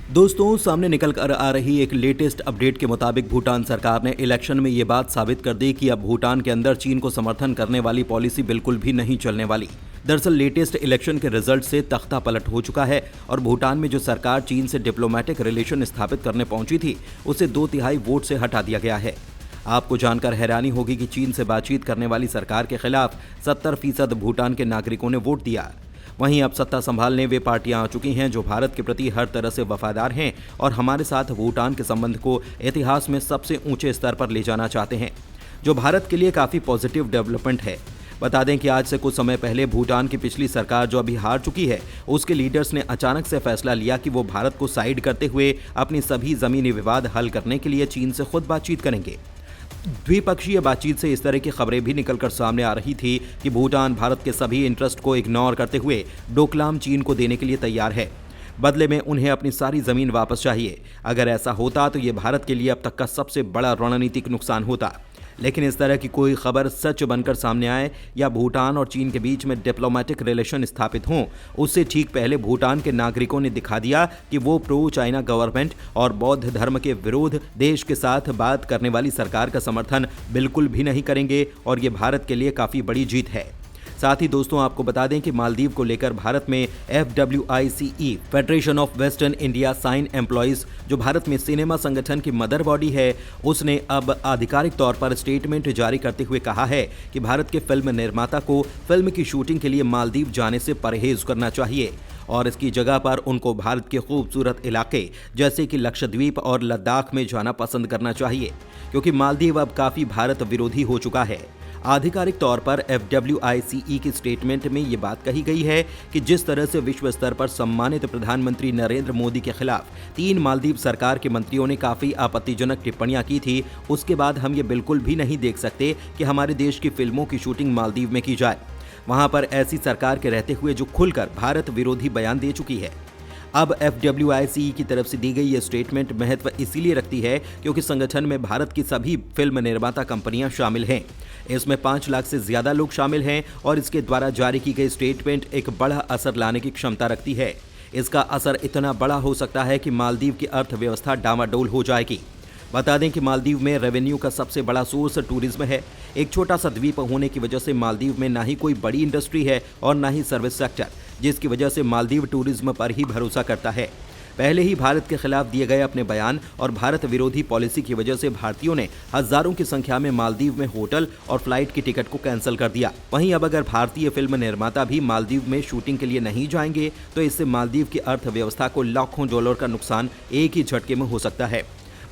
दोस्तों, सामने निकल कर आ रही एक लेटेस्ट अपडेट के मुताबिक भूटान सरकार ने इलेक्शन में ये बात साबित कर दी कि अब भूटान के अंदर चीन को समर्थन करने वाली पॉलिसी बिल्कुल भी नहीं चलने वाली। दरअसल लेटेस्ट इलेक्शन के रिजल्ट से तख्ता पलट हो चुका है और भूटान में जो सरकार चीन से डिप्लोमेटिक रिलेशन स्थापित करने पहुंची थी उसे 2/3 वोट से हटा दिया गया है। आपको जानकर हैरानी होगी कि चीन से बातचीत करने वाली सरकार के खिलाफ 70% भूटान के नागरिकों ने वोट दिया। वहीं अब सत्ता संभालने वे पार्टियां आ चुकी हैं जो भारत के प्रति हर तरह से वफादार हैं और हमारे साथ भूटान के संबंध को इतिहास में सबसे ऊंचे स्तर पर ले जाना चाहते हैं, जो भारत के लिए काफ़ी पॉजिटिव डेवलपमेंट है। बता दें कि आज से कुछ समय पहले भूटान की पिछली सरकार जो अभी हार चुकी है, उसके लीडर्स ने अचानक से फैसला लिया कि वो भारत को साइड करते हुए अपनी सभी ज़मीनी विवाद हल करने के लिए चीन से खुद बातचीत करेंगे। द्विपक्षीय बातचीत से इस तरह की खबरें भी निकलकर सामने आ रही थी कि भूटान भारत के सभी इंटरेस्ट को इग्नोर करते हुए डोकलाम चीन को देने के लिए तैयार है। बदले में उन्हें अपनी सारी जमीन वापस चाहिए। अगर ऐसा होता तो ये भारत के लिए अब तक का सबसे बड़ा रणनीतिक नुकसान होता। लेकिन इस तरह की कोई खबर सच बनकर सामने आए या भूटान और चीन के बीच में डिप्लोमेटिक रिलेशन स्थापित हों, उससे ठीक पहले भूटान के नागरिकों ने दिखा दिया कि वो प्रो चाइना गवर्नमेंट और बौद्ध धर्म के विरोध देश के साथ बात करने वाली सरकार का समर्थन बिल्कुल भी नहीं करेंगे और ये भारत के लिए काफ़ी बड़ी जीत है। साथ ही दोस्तों, आपको बता दें कि मालदीव को लेकर भारत में FWICE federation of western India cine employees, जो भारत में सिनेमा संगठन की मदर बॉडी है, उसने अब आधिकारिक तौर पर स्टेटमेंट जारी करते हुए कहा है कि भारत के फिल्म निर्माता को फिल्म की शूटिंग के लिए मालदीव जाने से परहेज करना चाहिए और इसकी जगह पर उनको भारत के खूबसूरत इलाके जैसे कि लक्षद्वीप और लद्दाख में जाना पसंद करना चाहिए, क्योंकि मालदीव अब काफ़ी भारत विरोधी हो चुका है। आधिकारिक तौर पर FWICE की स्टेटमेंट में ये बात कही गई है कि जिस तरह से विश्व स्तर पर सम्मानित प्रधानमंत्री नरेंद्र मोदी के खिलाफ 3 मालदीव सरकार के मंत्रियों ने काफ़ी आपत्तिजनक टिप्पणियां की थी, उसके बाद हम ये बिल्कुल भी नहीं देख सकते कि हमारे देश की फिल्मों की शूटिंग मालदीव में की जाए। वहां पर ऐसी सरकार के रहते हुए जो खुलकर भारत विरोधी बयान दे चुकी है। अब FWICE की तरफ से दी गई ये स्टेटमेंट महत्व इसीलिए रखती है क्योंकि संगठन में भारत की सभी फिल्म निर्माता कंपनियां शामिल हैं। इसमें 5 लाख से ज़्यादा लोग शामिल हैं और इसके द्वारा जारी की गई स्टेटमेंट एक बड़ा असर लाने की क्षमता रखती है। इसका असर इतना बड़ा हो सकता है कि मालदीव की अर्थव्यवस्था डामाडोल हो जाएगी। बता दें कि मालदीव में रेवेन्यू का सबसे बड़ा सोर्स टूरिज्म है। एक छोटा सा द्वीप होने की वजह से मालदीव में ना ही कोई बड़ी इंडस्ट्री है और ना ही सर्विस सेक्टर, जिसकी वजह से मालदीव टूरिज्म पर ही भरोसा करता है। पहले ही भारत के खिलाफ दिए गए अपने बयान और भारत विरोधी पॉलिसी की वजह से भारतीयों ने हजारों की संख्या में मालदीव में होटल और फ्लाइट की टिकट को कैंसिल कर दिया। वहीं अब अगर भारतीय फिल्म निर्माता भी मालदीव में शूटिंग के लिए नहीं जाएंगे तो इससे मालदीव की अर्थव्यवस्था को लाखों डॉलर का नुकसान एक ही झटके में हो सकता है।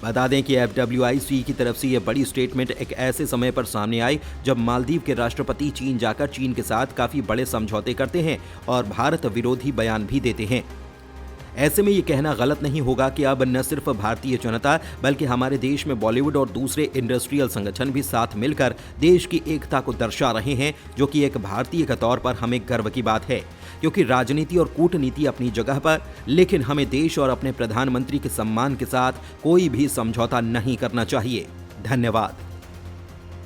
बता दें कि FWICE की तरफ से यह बड़ी स्टेटमेंट एक ऐसे समय पर सामने आई जब मालदीव के राष्ट्रपति चीन जाकर चीन के साथ काफ़ी बड़े समझौते करते हैं और भारत विरोधी बयान भी देते हैं। ऐसे में ये कहना गलत नहीं होगा कि अब न सिर्फ भारतीय जनता बल्कि हमारे देश में बॉलीवुड और दूसरे इंडस्ट्रियल संगठन भी साथ मिलकर देश की एकता को दर्शा रहे हैं, जो कि एक भारतीय के तौर पर हमें गर्व की बात है। क्योंकि राजनीति और कूटनीति अपनी जगह पर, लेकिन हमें देश और अपने प्रधानमंत्री के सम्मान के साथ कोई भी समझौता नहीं करना चाहिए। धन्यवाद।